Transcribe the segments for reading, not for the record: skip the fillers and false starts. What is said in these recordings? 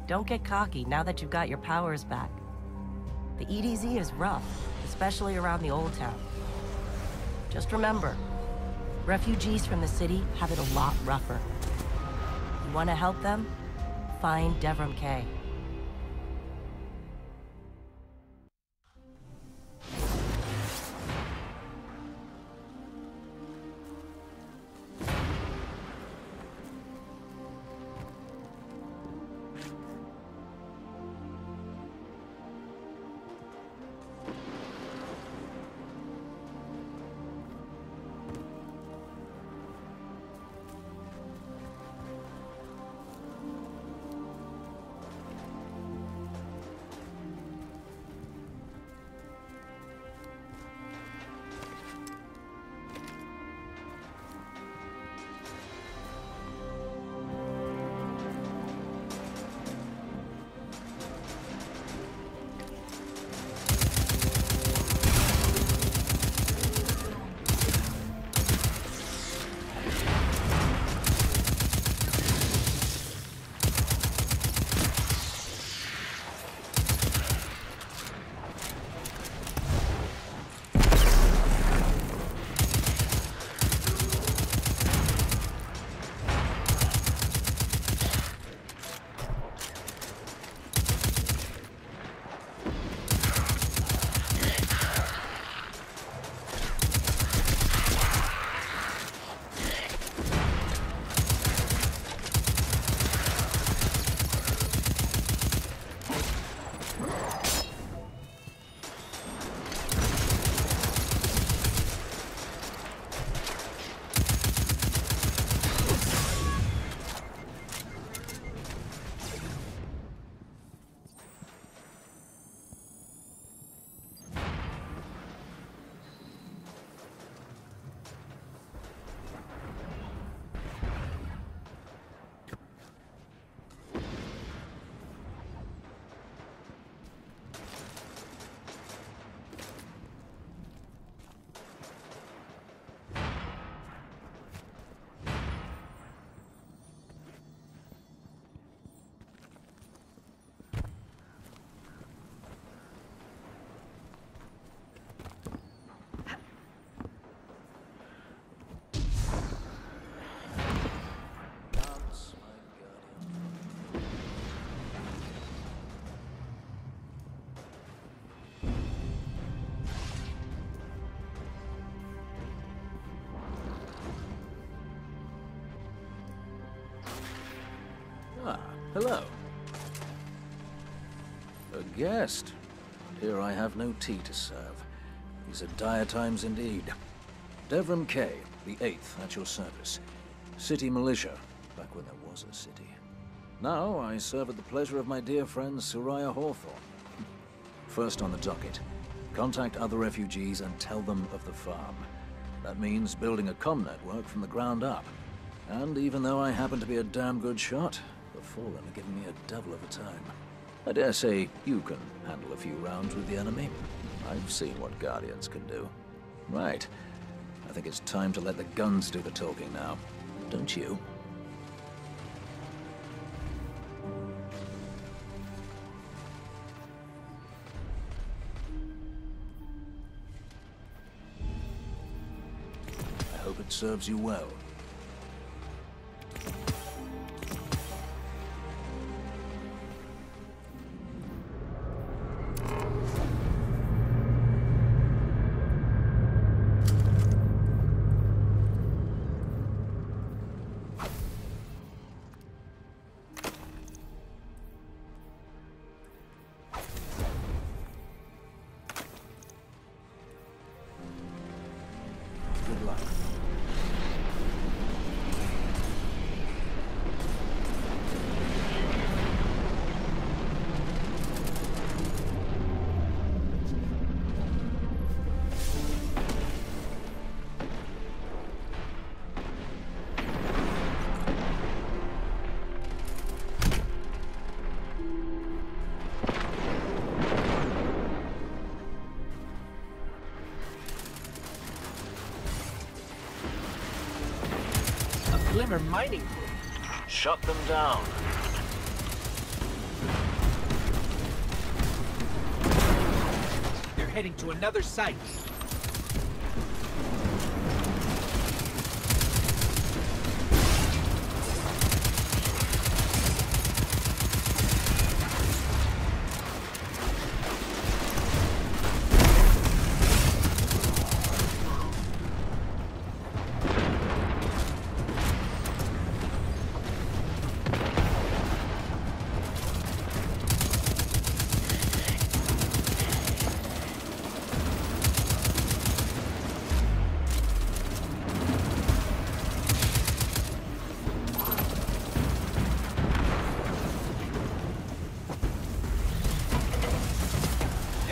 Don't get cocky now that you've got your powers back. The EDZ is rough, especially around the Old Town. Just remember, refugees from the city have it a lot rougher. You want to help them? Find Devram Kay. Ah, hello. A guest. Here I have no tea to serve. These are dire times indeed. Devram Kay, the 8th, at your service. City militia, back when there was a city. Now I serve at the pleasure of my dear friend Soraya Hawthorne. First on the docket, contact other refugees and tell them of the farm. That means building a comm network from the ground up. And even though I happen to be a damn good shot, the Fallen are giving me a devil of a time. I dare say you can handle a few rounds with the enemy. I've seen what Guardians can do. Right. I think it's time to let the guns do the talking now. Don't you? I hope it serves you well. Good luck. Glimmer mining group. Shut them down. heading to another site.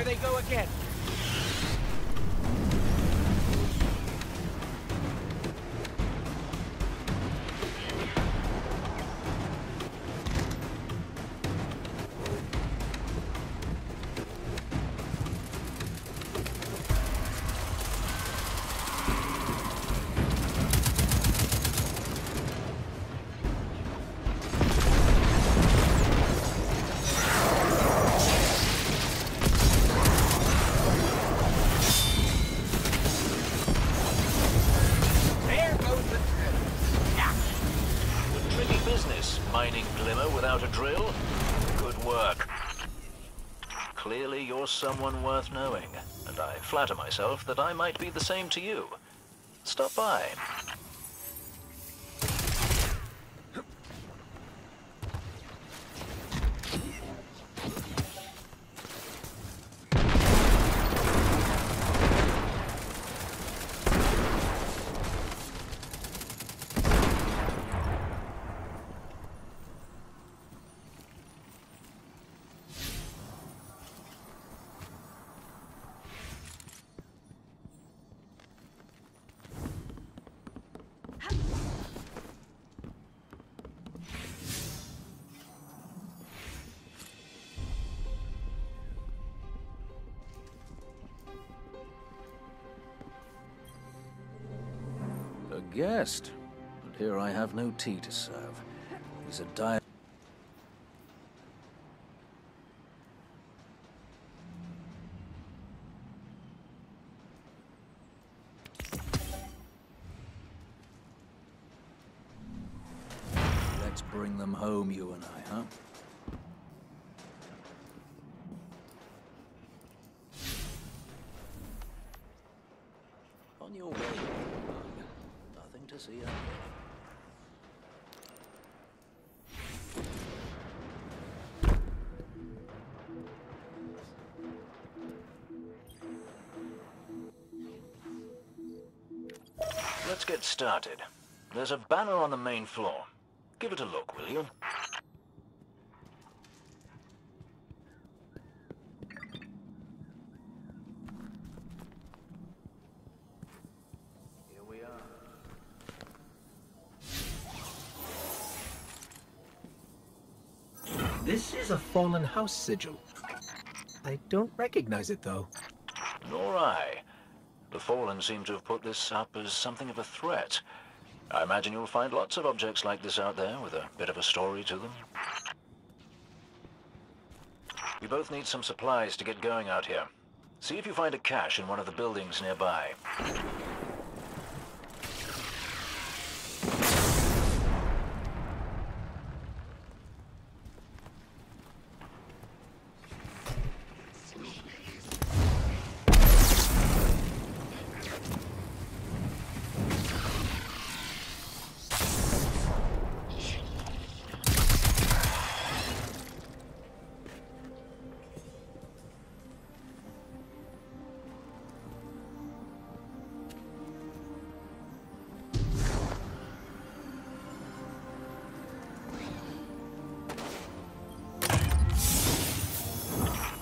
They go again. Mining glimmer without a drill? Good work. Clearly you're someone worth knowing, and I flatter myself that I might be the same to you. Stop by. A guest, and here I have no tea to serve. He's a dire... Let's bring them home, you and I, huh? On your way. Nothing to see up here. Let's get started. There's a banner on the main floor. Give it a look, will you? Here we are. This is a fallen house sigil. I don't recognize it, though. Nor I. The Fallen seem to have put this up as something of a threat. I imagine you'll find lots of objects like this out there with a bit of a story to them. We both need some supplies to get going out here. See if you find a cache in one of the buildings nearby.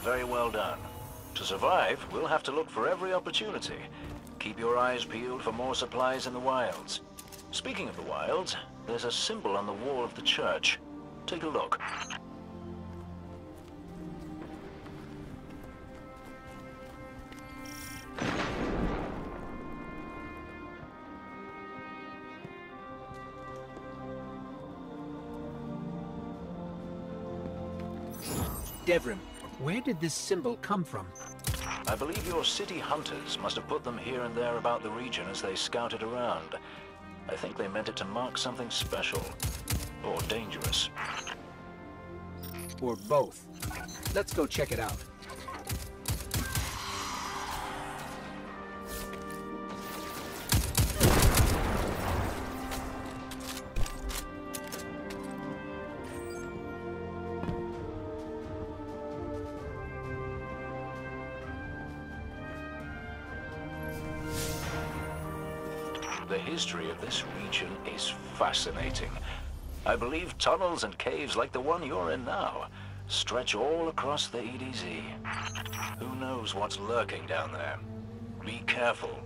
Very well done. To survive, we'll have to look for every opportunity. Keep your eyes peeled for more supplies in the wilds. Speaking of the wilds, there's a symbol on the wall of the church. Take a look. Devrim, where did this symbol come from? I believe your city hunters must have put them here and there about the region as they scouted around. I think they meant it to mark something special. Or dangerous. Or both. Let's go check it out. The history of this region is fascinating. I believe tunnels and caves like the one you're in now stretch all across the EDZ. Who knows what's lurking down there? Be careful.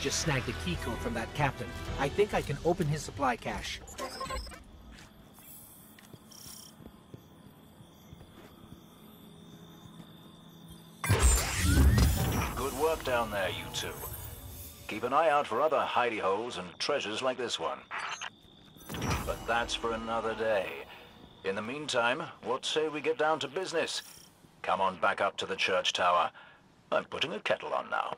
just snagged a key code from that captain. I think I can open his supply cache. Good work down there, you two. Keep an eye out for other hidey holes and treasures like this one. But that's for another day. In the meantime, what say we get down to business? Come on back up to the church tower. I'm putting a kettle on now.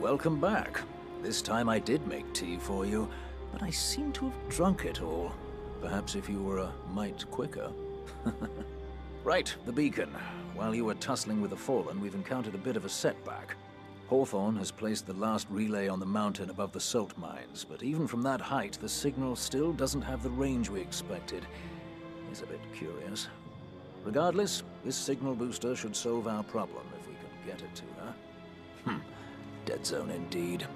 welcome back. This time I did make tea for you, but I seem to have drunk it all. Perhaps if you were a mite quicker. Right, the beacon. While you were tussling with the Fallen, we've encountered a bit of a setback. Hawthorne has placed the last relay on the mountain above the salt mines, but even from that height, the signal still doesn't have the range we expected. It's a bit curious. Regardless, this signal booster should solve our problem if we can get it to her. Dead zone indeed.